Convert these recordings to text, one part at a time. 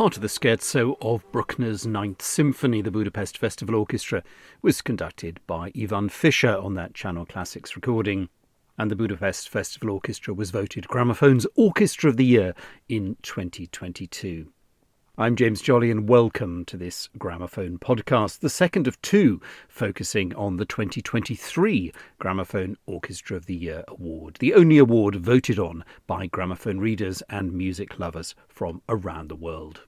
Part of the scherzo of Bruckner's Ninth Symphony, the Budapest Festival Orchestra, was conducted by Ivan Fischer on that Channel Classics recording, and the Budapest Festival Orchestra was voted Gramophone's Orchestra of the Year in 2022. I'm James Jolly and welcome to this Gramophone podcast, the second of two focusing on the 2023 Gramophone Orchestra of the Year award, the only award voted on by gramophone readers and music lovers from around the world.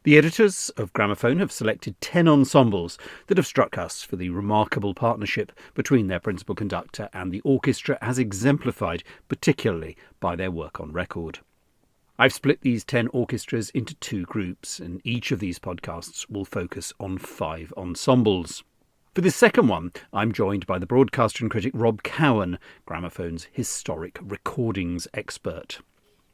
The editors of Gramophone have selected 10 ensembles that have struck us for the remarkable partnership between their principal conductor and the orchestra, as exemplified particularly by their work on record. I've split these 10 orchestras into two groups, and each of these podcasts will focus on 5 ensembles. For this second one, I'm joined by the broadcaster and critic Rob Cowan, Gramophone's historic recordings expert.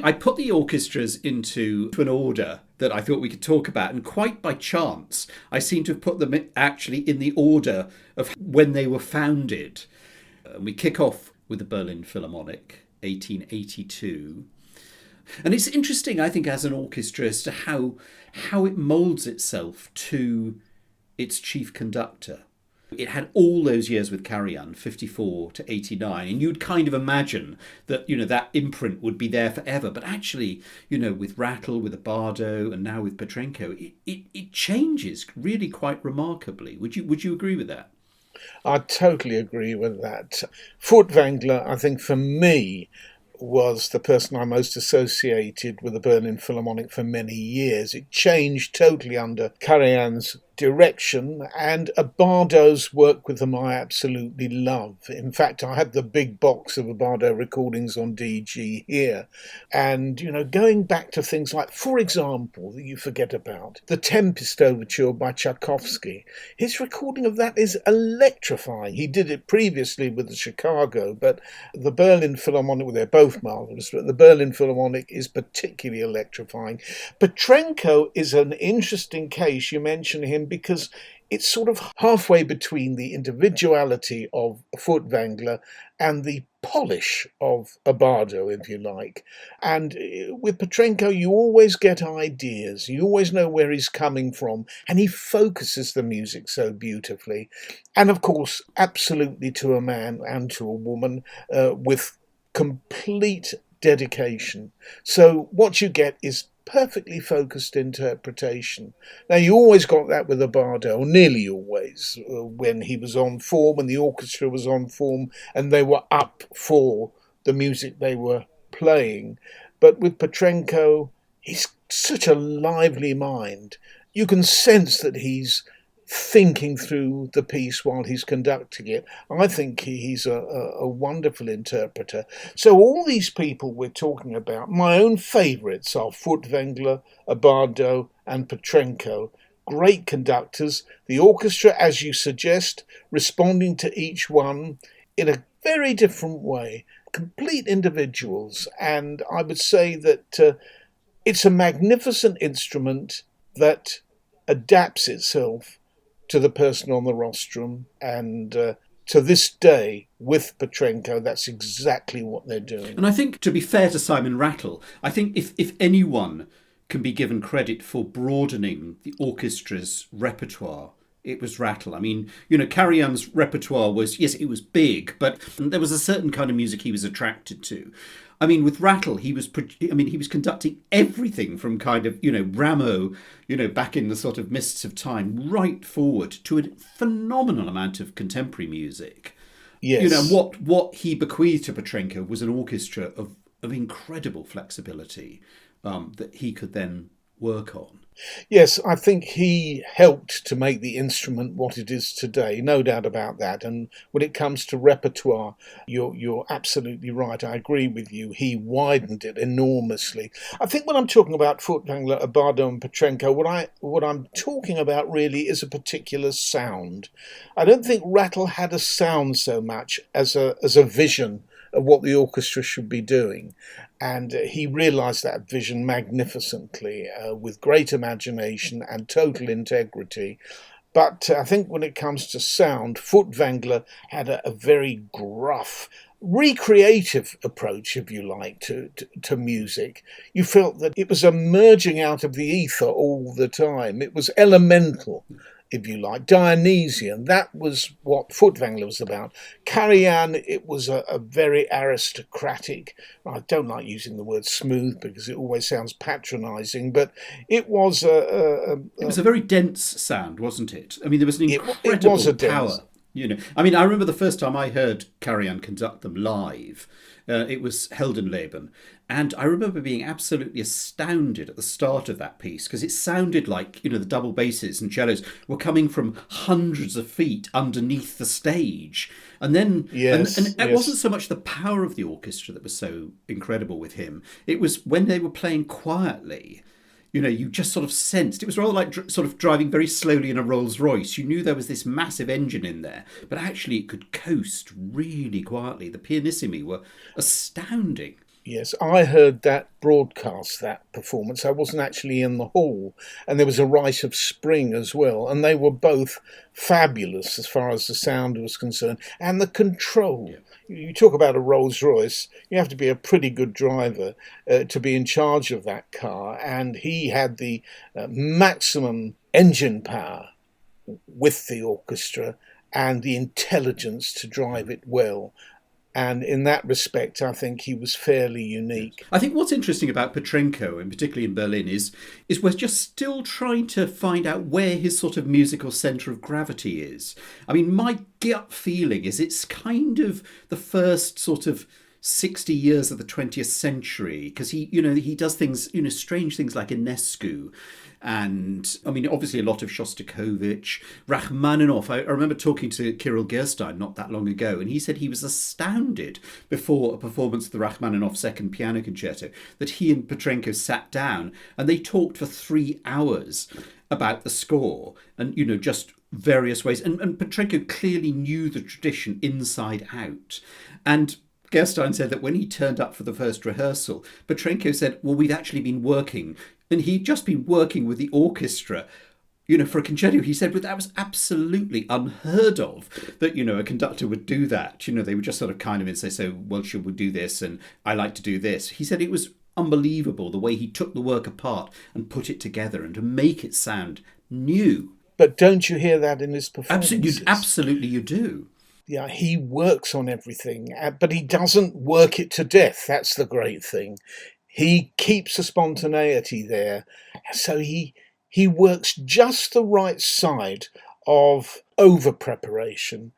I put the orchestras into an order that I thought we could talk about, and quite by chance, I seem to have put them actually in the order of when they were founded. We kick off with the Berlin Philharmonic, 1882. And it's interesting, I think, as an orchestra as to how it moulds itself to its chief conductor. It had all those years with Karajan, 54 to 89, and you'd kind of imagine that, that imprint would be there forever. But actually, with Rattle, with Abbado, and now with Petrenko, it changes really quite remarkably. Would you agree with that? I totally agree with that. Furtwängler, I think, for me, was the person I most associated with the Berlin Philharmonic for many years. It changed totally under Karajan's direction, and Abbado's work with them I absolutely love. In fact, I have the big box of Abbado recordings on DG here. And, going back to things like, for example, that you forget about, The Tempest Overture by Tchaikovsky. His recording of that is electrifying. He did it previously with the Chicago, but the Berlin Philharmonic, well, they're both marvellous, but the Berlin Philharmonic is particularly electrifying. Petrenko is an interesting case. You mention him because it's sort of halfway between the individuality of Furtwängler and the polish of Abbado, if you like. And with Petrenko, you always get ideas. You always know where he's coming from, and he focuses the music so beautifully. And of course, absolutely to a man and to a woman, with complete dedication. So what you get is perfectly focused interpretation. Now, you always got that with Abbado, or nearly always, when he was on form and the orchestra was on form and they were up for the music they were playing. But with Petrenko, he's such a lively mind. You can sense that he's thinking through the piece while he's conducting it. I think he's a wonderful interpreter. So all these people we're talking about, my own favourites are Furtwängler, Abbado and Petrenko. Great conductors. The orchestra, as you suggest, responding to each one in a very different way. Complete individuals. And I would say that it's a magnificent instrument that adapts itself to the person on the rostrum, and to this day, with Petrenko, that's exactly what they're doing. And I think, to be fair to Simon Rattle, I think if anyone can be given credit for broadening the orchestra's repertoire, it was Rattle. I mean, Karajan's repertoire was, yes, it was big, but there was a certain kind of music he was attracted to. I mean, with Rattle, he was conducting everything from kind of, Rameau, back in the sort of mists of time, right forward to a phenomenal amount of contemporary music. Yes. What he bequeathed to Petrenko was an orchestra of incredible flexibility that he could then work on. Yes, I think he helped to make the instrument what it is today, no doubt about that. And when it comes to repertoire, you're absolutely right. I agree with you. He widened it enormously. I think when I'm talking about Furtwängler, Abbado and Petrenko, what I'm talking about really is a particular sound. I don't think Rattle had a sound so much as a vision of what the orchestra should be doing. And he realised that vision magnificently, with great imagination and total integrity. But I think when it comes to sound, Furtwängler had a very gruff, recreative approach, if you like, to music. You felt that it was emerging out of the ether all the time. It was elemental, if you like, Dionysian. That was what Furtwängler was about. Karajan, it was a very aristocratic, I don't like using the word smooth because it always sounds patronising, but it was it was a very dense sound, wasn't it? I mean, there was an incredible it was a power. dense. I mean, I remember the first time I heard Karajan conduct them live. It was Heldenleben. And I remember being absolutely astounded at the start of that piece because it sounded like, the double basses and cellos were coming from hundreds of feet underneath the stage. And then it wasn't so much the power of the orchestra that was so incredible with him. It was when they were playing quietly. You just sort of sensed, it was rather like sort of driving very slowly in a Rolls Royce. You knew there was this massive engine in there, but actually it could coast really quietly. The pianissimi were astounding. Yes, I heard that broadcast, that performance. I wasn't actually in the hall. And there was a Rite of Spring as well. And they were both fabulous as far as the sound was concerned. And the control. Yeah. You talk about a Rolls Royce, you have to be a pretty good driver to be in charge of that car. And he had the maximum engine power with the orchestra and the intelligence to drive it well. And in that respect, I think he was fairly unique. I think what's interesting about Petrenko, and particularly in Berlin, is we're just still trying to find out where his sort of musical centre of gravity is. I mean, my gut feeling is it's kind of the first sort of 60 years of the 20th century, because he does things, strange things like Enescu. And, I mean, obviously a lot of Shostakovich, Rachmaninoff. I remember talking to Kirill Gerstein not that long ago, and he said he was astounded before a performance of the Rachmaninoff Second Piano Concerto that he and Petrenko sat down and they talked for 3 hours about the score and, just various ways. And Petrenko clearly knew the tradition inside out. And Gerstein said that when he turned up for the first rehearsal, Petrenko said, well, we'd actually been working, and he'd just been working with the orchestra, for a concerto. He said, but that was absolutely unheard of that, a conductor would do that. They would just sort of kind of and say, so, well, should we do this? And I like to do this. He said it was unbelievable the way he took the work apart and put it together and to make it sound new. But don't you hear that in his performances? Absolutely you do. Yeah, he works on everything, but he doesn't work it to death. That's the great thing. He keeps a spontaneity there. So he works just the right side of over-preparation.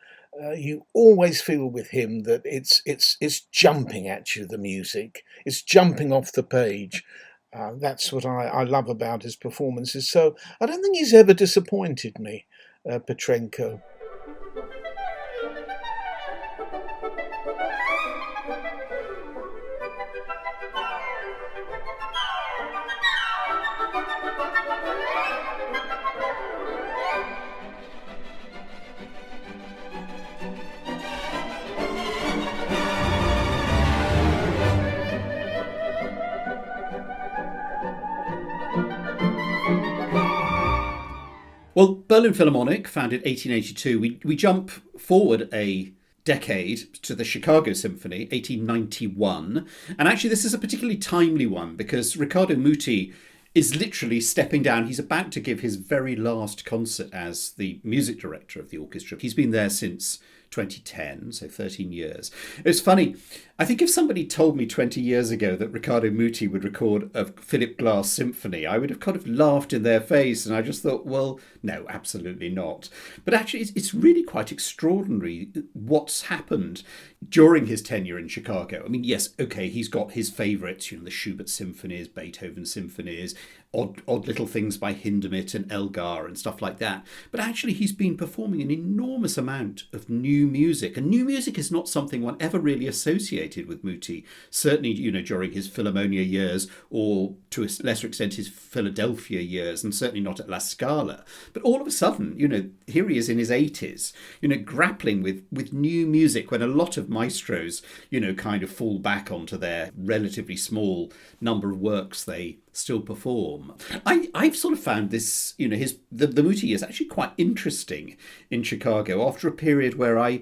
You always feel with him that it's jumping at you, the music. It's jumping off the page. That's what I love about his performances. So I don't think he's ever disappointed me, Petrenko. Well, Berlin Philharmonic, founded 1882, we jump forward a decade to the Chicago Symphony, 1891. And actually, this is a particularly timely one because Riccardo Muti is literally stepping down. He's about to give his very last concert as the music director of the orchestra. He's been there since 2010, so 13 years. It's funny. I think if somebody told me 20 years ago that Riccardo Muti would record a Philip Glass symphony, I would have kind of laughed in their face. And I just thought, well, no, absolutely not. But actually, it's really quite extraordinary what's happened during his tenure in Chicago. I mean, yes, okay, he's got his favourites, the Schubert symphonies, Beethoven symphonies, odd little things by Hindemith and Elgar and stuff like that. But actually, he's been performing an enormous amount of new music. And new music is not something one ever really associated with Muti. Certainly, during his Philharmonia years, or to a lesser extent, his Philadelphia years, and certainly not at La Scala. But all of a sudden, here he is in his 80s, grappling with new music when a lot of maestros, kind of fall back onto their relatively small number of works they still perform. I've sort of found this, the Muti is actually quite interesting in Chicago after a period where I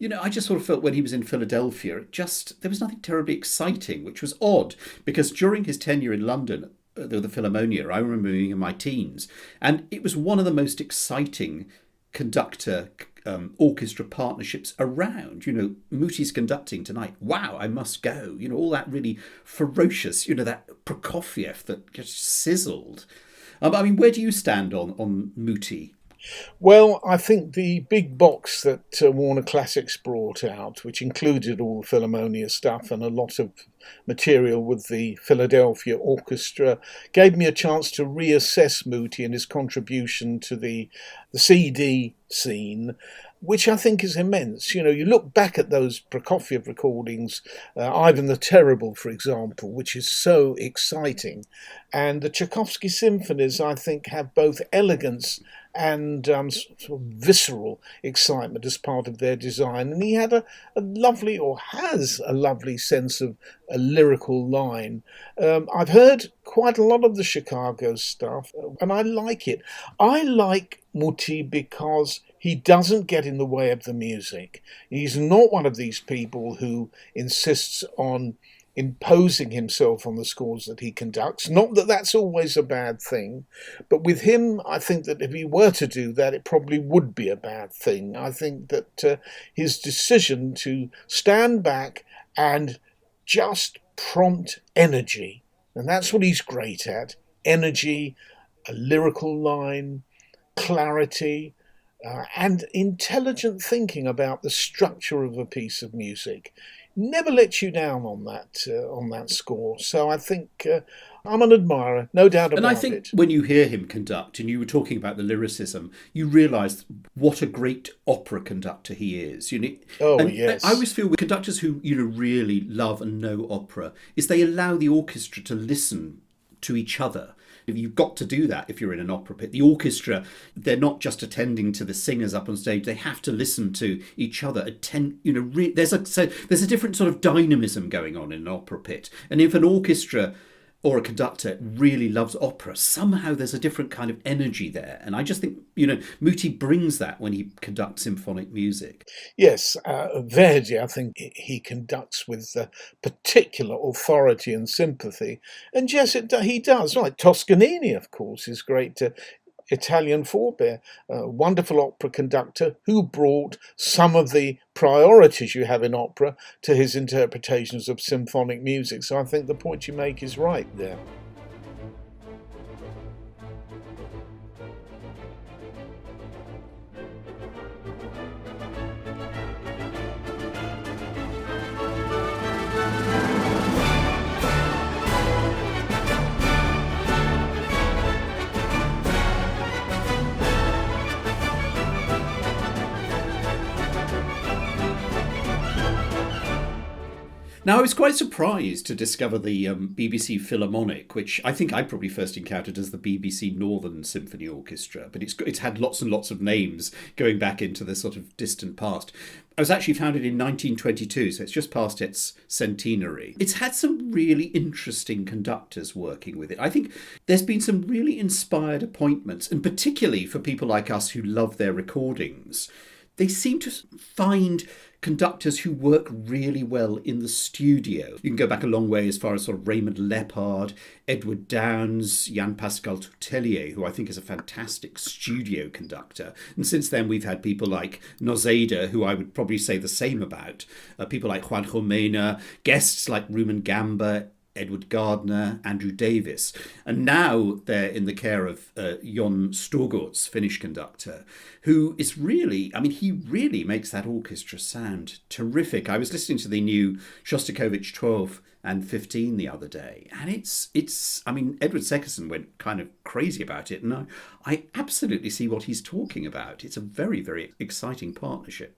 I just sort of felt when he was in Philadelphia, there was nothing terribly exciting, which was odd, because during his tenure in London, the Philharmonia, I remember being in my teens, and it was one of the most exciting conductor orchestra partnerships around. Muti's conducting tonight. Wow, I must go. All that really ferocious, that Prokofiev that just sizzled. Where do you stand on Muti? Well, I think the big box that Warner Classics brought out, which included all the Philharmonia stuff and a lot of material with the Philadelphia Orchestra, gave me a chance to reassess Muti and his contribution to the CD scene, which I think is immense. You look back at those Prokofiev recordings, Ivan the Terrible, for example, which is so exciting. And the Tchaikovsky symphonies, I think, have both elegance and sort of visceral excitement as part of their design. And he had a lovely, or has a lovely sense of a lyrical line. I've heard quite a lot of the Chicago stuff, and I like it. I like Muti because he doesn't get in the way of the music. He's not one of these people who insists on imposing himself on the scores that he conducts. Not that that's always a bad thing, but with him, I think that if he were to do that, it probably would be a bad thing. I think that his decision to stand back and just prompt energy, and that's what he's great at, energy, a lyrical line, clarity, and intelligent thinking about the structure of a piece of music. Never lets you down on that score. So I think I'm an admirer, no doubt about it. And I think when you hear him conduct, and you were talking about the lyricism, you realise what a great opera conductor he is. Yes. I always feel with conductors who really love and know opera, is they allow the orchestra to listen to each other. You've got to do that if you're in an opera pit. The orchestra, they're not just attending to the singers up on stage. They have to listen to each other. There's a different sort of dynamism going on in an opera pit. And if an orchestra or a conductor really loves opera, somehow there's a different kind of energy there. And I just think, Muti brings that when he conducts symphonic music. Yes, Verdi, I think he conducts with particular authority and sympathy. And yes, he does. Like Toscanini, of course, is great. Italian forebear, wonderful opera conductor who brought some of the priorities you have in opera to his interpretations of symphonic music. So I think the point you make is right there. Now, I was quite surprised to discover the BBC Philharmonic, which I think I probably first encountered as the BBC Northern Symphony Orchestra, but it's had lots and lots of names going back into the sort of distant past. It was actually founded in 1922, so it's just past its centenary. It's had some really interesting conductors working with it. I think there's been some really inspired appointments, and particularly for people like us who love their recordings. They seem to find conductors who work really well in the studio. You can go back a long way as far as sort of Raymond Lepard, Edward Downes, Jan-Pascal Toutelier, who I think is a fantastic studio conductor. And since then, we've had people like Nozeda, who I would probably say the same about, people like Juan Jomena, guests like Rumen Gamba, Edward Gardner, Andrew Davis. And now they're in the care of Jon Storgårds, Finnish conductor, who is really, he really makes that orchestra sound terrific. I was listening to the new Shostakovich 12 and 15 the other day, and it's Edward Sekerson went kind of crazy about it, and I absolutely see what he's talking about. It's a very, very exciting partnership.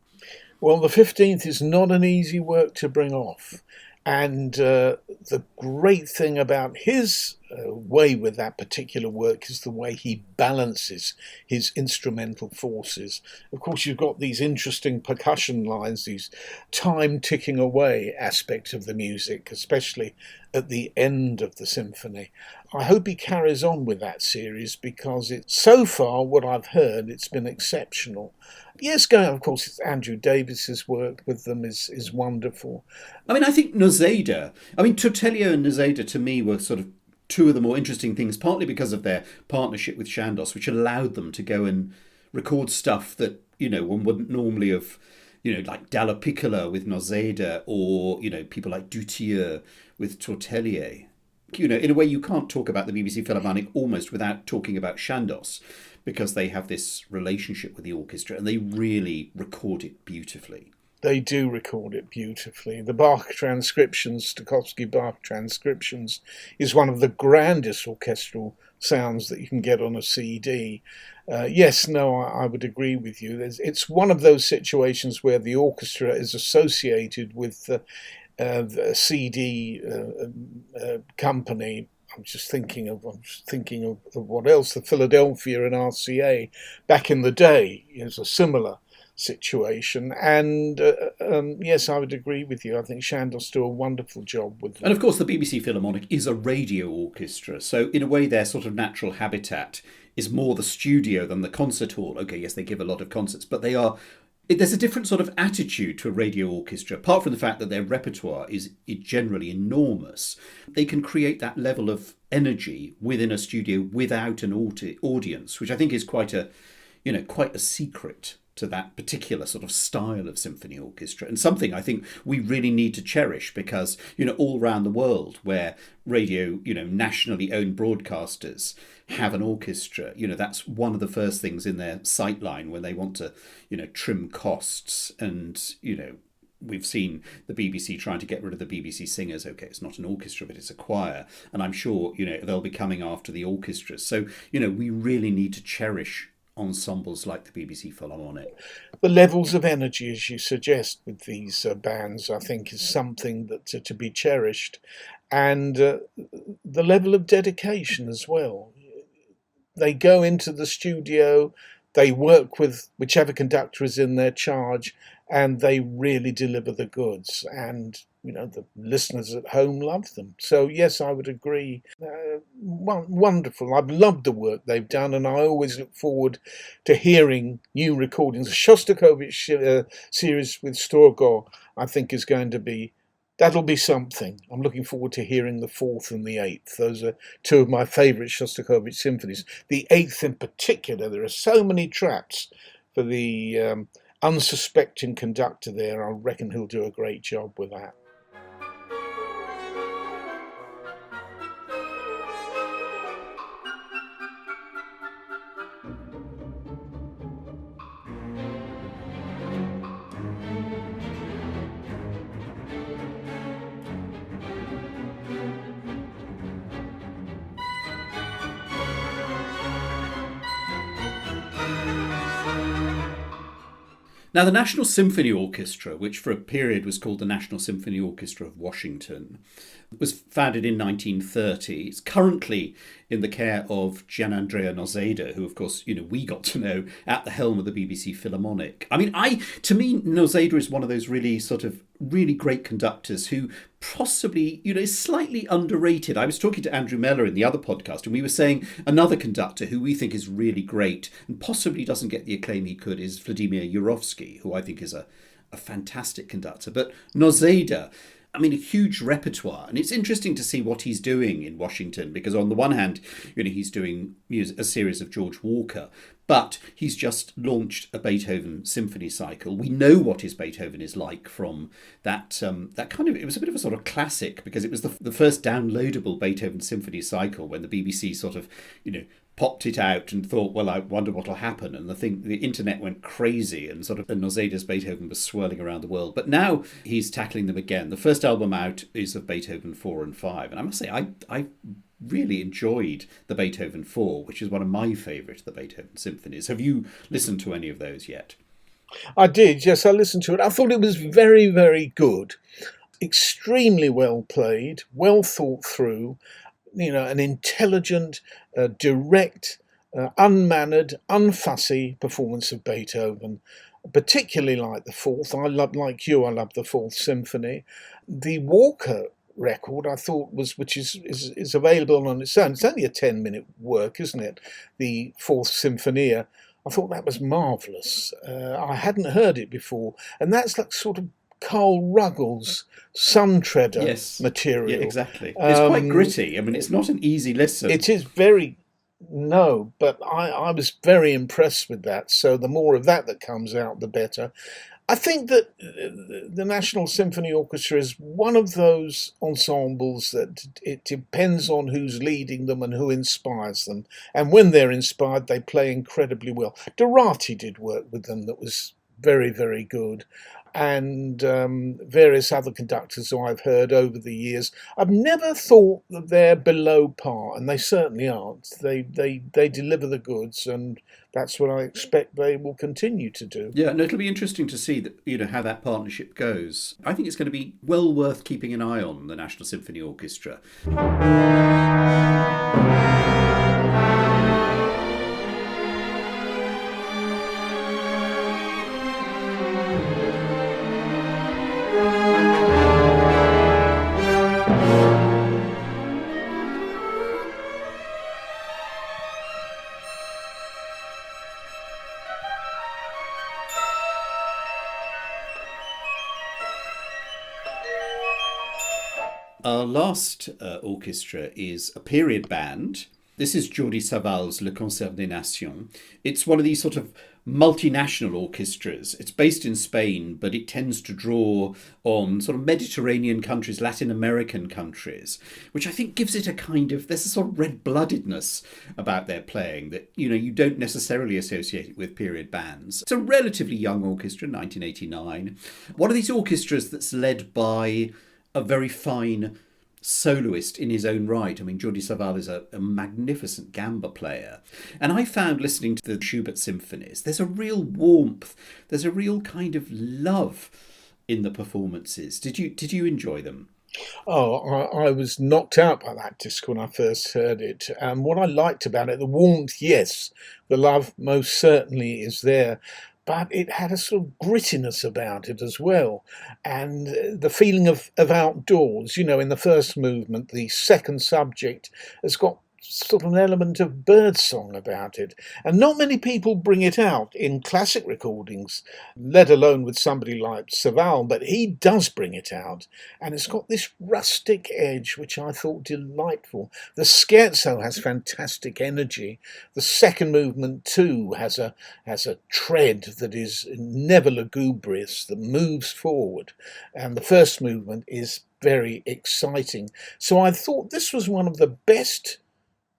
Well, the 15th is not an easy work to bring off. And the great thing about his way with that particular work is the way he balances his instrumental forces. Of course, you've got these interesting percussion lines, these time ticking away aspects of the music, especially at the end of the symphony. I hope he carries on with that series because so far what I've heard, it's been exceptional. Yes, of course, it's Andrew Davis's work with them is wonderful. I mean, I think Tortellio and Noseda to me were sort of two of the more interesting things, partly because of their partnership with Chandos, which allowed them to go and record stuff that, one wouldn't normally have, like Dalla Piccola with Noseda or, people like Dutilleux with Tortelier. In a way you can't talk about the BBC Philharmonic almost without talking about Chandos, because they have this relationship with the orchestra and they really record it beautifully. They do record it beautifully. The Bach transcriptions, Stokowski Bach transcriptions, is one of the grandest orchestral sounds that you can get on a CD. I would agree with you. It's one of those situations where the orchestra is associated with the CD company. I'm just thinking of what else. The Philadelphia and RCA back in the day is a similar situation. And yes, I would agree with you. I think Chandos do a wonderful job with them. And of course, the BBC Philharmonic is a radio orchestra. So in a way, their sort of natural habitat is more the studio than the concert hall. Okay, yes, they give a lot of concerts, but there's a different sort of attitude to a radio orchestra, apart from the fact that their repertoire is generally enormous. They can create that level of energy within a studio without an audience, which I think is quite a secret to that particular sort of style of symphony orchestra, and something I think we really need to cherish, because all around the world where radio, nationally owned broadcasters have an orchestra, that's one of the first things in their sightline when they want to trim costs. And we've seen the BBC trying to get rid of the BBC singers. Okay, it's not an orchestra, but it's a choir, and I'm sure they'll be coming after the orchestras. So we really need to cherish ensembles like the BBC Philharmonic. The levels of energy, as you suggest, with these bands, I think is something that to be cherished, and the level of dedication as well. They go into the studio, they work with whichever conductor is in their charge, and they really deliver the goods. And the listeners at home love them. So yes, I would agree. Wonderful. I've loved the work they've done, and I always look forward to hearing new recordings. The Shostakovich series with Storgor, I think, is going to be. That'll be something. I'm looking forward to hearing the 4th and the 8th. Those are two of my favourite Shostakovich symphonies. The 8th in particular, there are so many traps for the unsuspecting conductor there. I reckon he'll do a great job with that. Now, the National Symphony Orchestra, which for a period was called the National Symphony Orchestra of Washington, was founded in 1930. It's currently in the care of Gianandrea Noseda, who, of course, we got to know at the helm of the BBC Philharmonic. I mean, to me, Noseda is one of those really great conductors who possibly, is slightly underrated. I was talking to Andrew Mellor in the other podcast, and we were saying another conductor who we think is really great and possibly doesn't get the acclaim he could is Vladimir Yurovsky, who I think is a fantastic conductor. But Noseda, I mean, a huge repertoire. And it's interesting to see what he's doing in Washington, because on the one hand, he's doing a series of George Walker, but he's just launched a Beethoven symphony cycle. We know what his Beethoven is like from that kind of, it was a bit of a sort of classic, because it was the first downloadable Beethoven symphony cycle when the BBC sort of, popped it out and thought, well, I wonder what'll happen. And the internet went crazy, and sort of Noseda's Beethoven was swirling around the world. But now he's tackling them again. The first album out is of Beethoven 4 and 5. And I must say, I really enjoyed the Beethoven 4, which is one of my favourite of the Beethoven symphonies. Have you listened to any of those yet? I did, yes, I listened to it. I thought it was very, very good. Extremely well played, well thought through. an intelligent, direct, unmannered, unfussy performance of Beethoven. Particularly like the fourth. I love the Fourth Symphony. The Walker record I thought which is available on its own. It's only a 10-minute work, isn't it? The Fourth Symphonia. I thought that was marvellous. I hadn't heard it before, and that's like sort of Carl Ruggles Sun Treader material. Yeah, exactly. It's quite gritty. I mean, it's not an easy listen. It is very. No, but I was very impressed with that. So the more of that comes out, the better. I think that the National Symphony Orchestra is one of those ensembles that it depends on who's leading them and who inspires them. And when they're inspired, they play incredibly well. Dorati did work with them that was very, very good. And various other conductors who I've heard over the years. I've never thought that they're below par, and they certainly aren't. They deliver the goods, and that's what I expect they will continue to do. Yeah, and it'll be interesting to see that how that partnership goes. I think it's going to be well worth keeping an eye on, the National Symphony Orchestra. Our last orchestra is a period band. This is Jordi Savall's Le Concert des Nations. It's one of these sort of multinational orchestras. It's based in Spain, but it tends to draw on sort of Mediterranean countries, Latin American countries, which I think gives it there's a sort of red-bloodedness about their playing that, you don't necessarily associate it with period bands. It's a relatively young orchestra, 1989. One of these orchestras that's led by a very fine soloist in his own right. I mean, Jordi Savall is a magnificent gamba player. And I found, listening to the Schubert symphonies, there's a real warmth, there's a real kind of love in the performances. Did you enjoy them? Oh, I was knocked out by that disc when I first heard it. And what I liked about it, the warmth, yes, the love most certainly is there. But it had a sort of grittiness about it as well. And the feeling of outdoors, in the first movement, the second subject has got sort of an element of birdsong about it. And not many people bring it out in classic recordings, let alone with somebody like Savall, but he does bring it out. And it's got this rustic edge, which I thought delightful. The scherzo has fantastic energy. The second movement, too, has a tread that is never lugubrious, that moves forward. And the first movement is very exciting. So I thought this was one of the best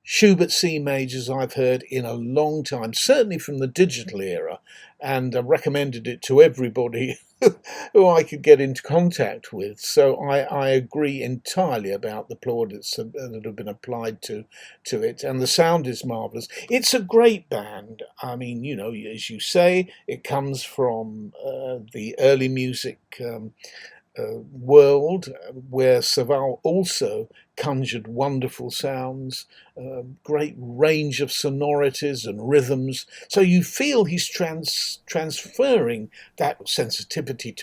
Schubert C majors I've heard in a long time, certainly from the digital era, and I recommended it to everybody who I could get into contact with. So I agree entirely about the plaudits that have been applied to it, and the sound is marvellous. It's a great band. I mean, as you say, it comes from the early music world, where Savall also conjured wonderful sounds, great range of sonorities and rhythms. So you feel he's transferring that sensitivity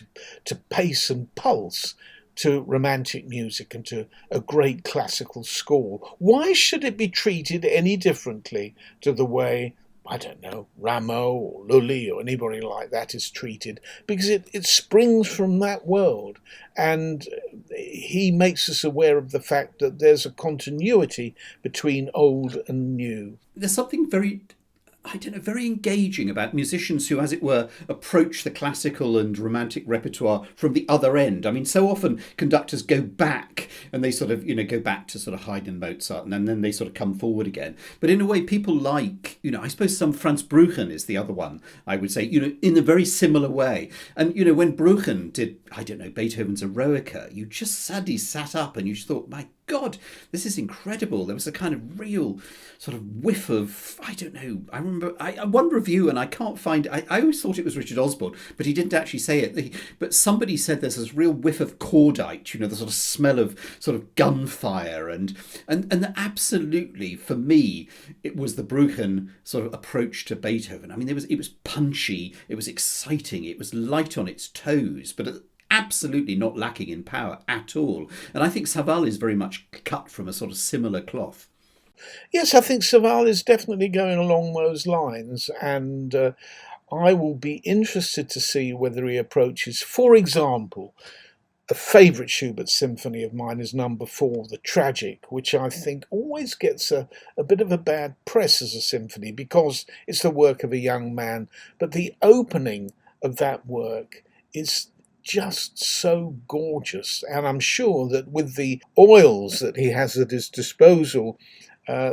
to pace and pulse to romantic music and to a great classical score. Why should it be treated any differently to the way, I don't know, Rameau or Lully or anybody like that is treated? Because it springs from that world, and he makes us aware of the fact that there's a continuity between old and new. There's something very engaging about musicians who, as it were, approach the classical and romantic repertoire from the other end. I mean, so often conductors go back and they sort of, go back to sort of Haydn and Mozart, and then they sort of come forward again. But in a way, people like, I suppose some Franz Bruchen is the other one, I would say, in a very similar way. And, when Bruchen did, Beethoven's Eroica, you just suddenly sat up and you just thought, my God, this is incredible. There was a kind of real sort of whiff of, I don't know, I remember one review, and I can't find, I always thought it was Richard Osborne, but he didn't actually say it. But somebody said there's this real whiff of cordite, the sort of smell of sort of gunfire, and absolutely, for me, it was the Bruchen sort of approach to Beethoven. I mean, it was punchy, it was exciting, it was light on its toes, but absolutely not lacking in power at all. And I think Saval is very much cut from a sort of similar cloth. Yes, I think Saval is definitely going along those lines, and I will be interested to see whether he approaches, for example, a favourite Schubert symphony of mine is number 4, The Tragic, which I think always gets a bit of a bad press as a symphony because it's the work of a young man, but the opening of that work is just so gorgeous, and I'm sure that with the oils that he has at his disposal,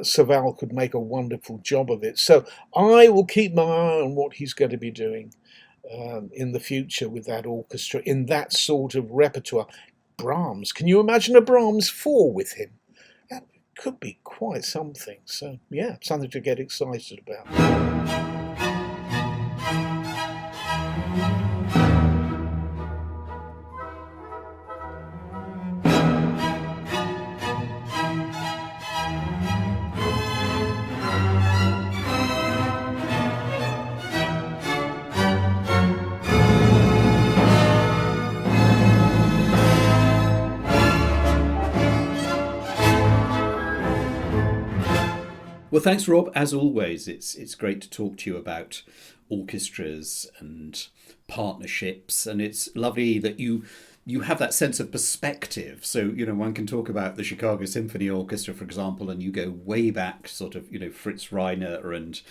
Saval could make a wonderful job of it. So I will keep my eye on what he's going to be doing in the future with that orchestra, in that sort of repertoire. Brahms, can you imagine a Brahms 4 with him? That could be quite something. So yeah, something to get excited about. Well, thanks, Rob. As always, it's great to talk to you about orchestras and partnerships, and it's lovely that you have that sense of perspective. So, one can talk about the Chicago Symphony Orchestra, for example, and you go way back, sort of, Fritz Reiner and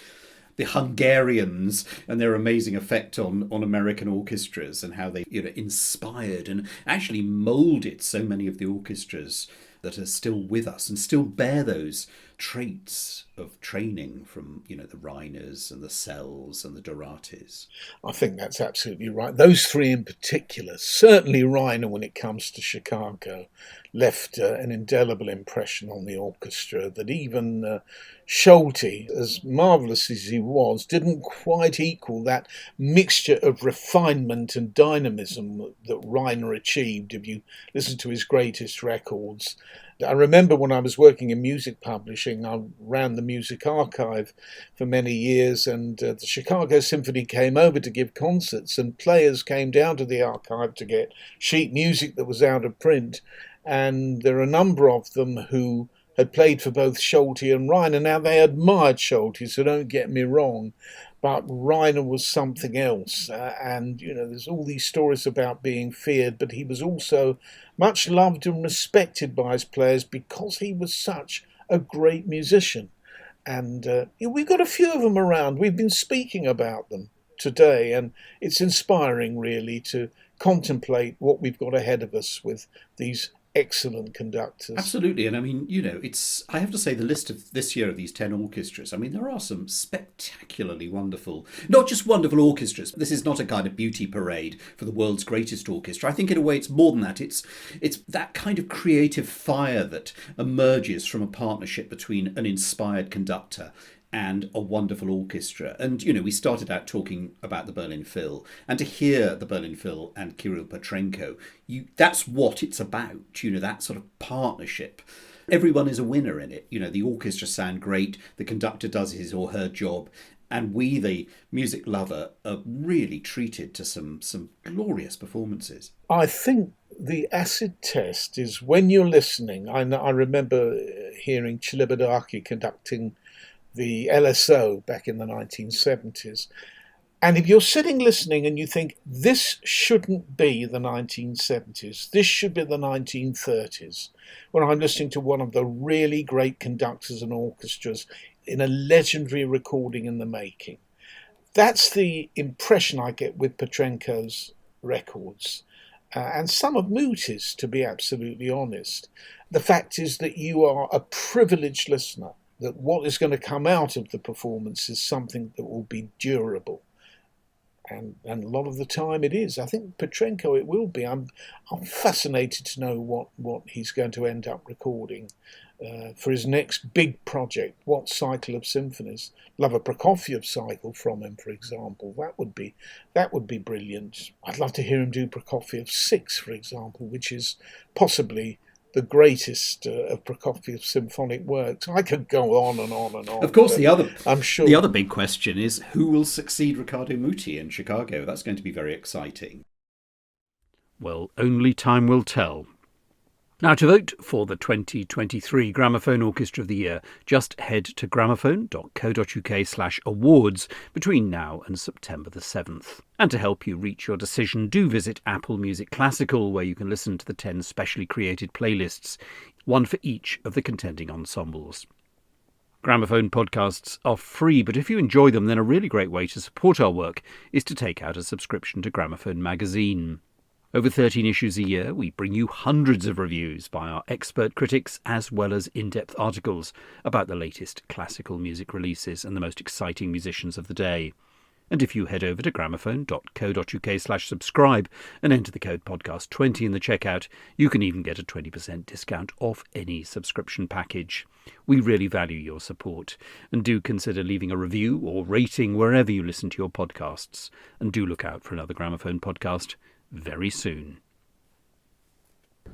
the Hungarians and their amazing effect on American orchestras, and how they inspired and actually moulded so many of the orchestras that are still with us and still bear those traits of training from the Reiners and the Sells and the Doratis. I think that's absolutely right. Those three in particular, certainly Reiner when it comes to Chicago, left an indelible impression on the orchestra that even Schulte, as marvellous as he was, didn't quite equal that mixture of refinement and dynamism that Reiner achieved if you listen to his greatest records. I remember when I was working in music publishing, I ran the music archive for many years, and the Chicago Symphony came over to give concerts, and players came down to the archive to get sheet music that was out of print. And there are a number of them who had played for both Schulte and Reiner. Now, they admired Schulte, so don't get me wrong, but Reiner was something else. And, there's all these stories about being feared, but he was also much loved and respected by his players because he was such a great musician. And we've got a few of them around. We've been speaking about them today, and it's inspiring, really, to contemplate what we've got ahead of us with these excellent conductors. Absolutely. And I mean, I have to say, the list of this year of these 10 orchestras, I mean, there are some spectacularly wonderful, not just wonderful orchestras. This is not a kind of beauty parade for the world's greatest orchestra. I think in a way it's more than that. It's that kind of creative fire that emerges from a partnership between an inspired conductor and a wonderful orchestra. And, we started out talking about the Berlin Phil, and to hear the Berlin Phil and Kirill Petrenko, that's what it's about, that sort of partnership. Everyone is a winner in it. The orchestra sound great, the conductor does his or her job, and we, the music lover, are really treated to some glorious performances. I think the acid test is when you're listening. I remember hearing Celibidache conducting the LSO back in the 1970s. And if you're sitting listening and you think, this shouldn't be the 1970s, this should be the 1930s, when I'm listening to one of the really great conductors and orchestras in a legendary recording in the making. That's the impression I get with Petrenko's records. And some of Muti's, to be absolutely honest. The fact is that you are a privileged listener, that what is going to come out of the performance is something that will be durable. And a lot of the time it is. I think Petrenko it will be. I'm fascinated to know what he's going to end up recording for his next big project. What cycle of symphonies? Love a Prokofiev cycle from him, for example. That would be brilliant. I'd love to hear him do Prokofiev 6, for example, which is possibly the greatest of Prokofiev's symphonic works. I could go on and on and on. Of course, the other big question is who will succeed Riccardo Muti in Chicago. That's going to be very exciting. Well, only time will tell. Now, to vote for the 2023 Gramophone Orchestra of the Year, just head to gramophone.co.uk/awards between now and September the 7th. And to help you reach your decision, do visit Apple Music Classical, where you can listen to the 10 specially created playlists, one for each of the contending ensembles. Gramophone podcasts are free, but if you enjoy them, then a really great way to support our work is to take out a subscription to Gramophone magazine. Over 13 issues a year, we bring you hundreds of reviews by our expert critics, as well as in-depth articles about the latest classical music releases and the most exciting musicians of the day. And if you head over to gramophone.co.uk/subscribe and enter the code podcast20 in the checkout, you can even get a 20% discount off any subscription package. We really value your support, and do consider leaving a review or rating wherever you listen to your podcasts. And do look out for another Gramophone podcast very soon.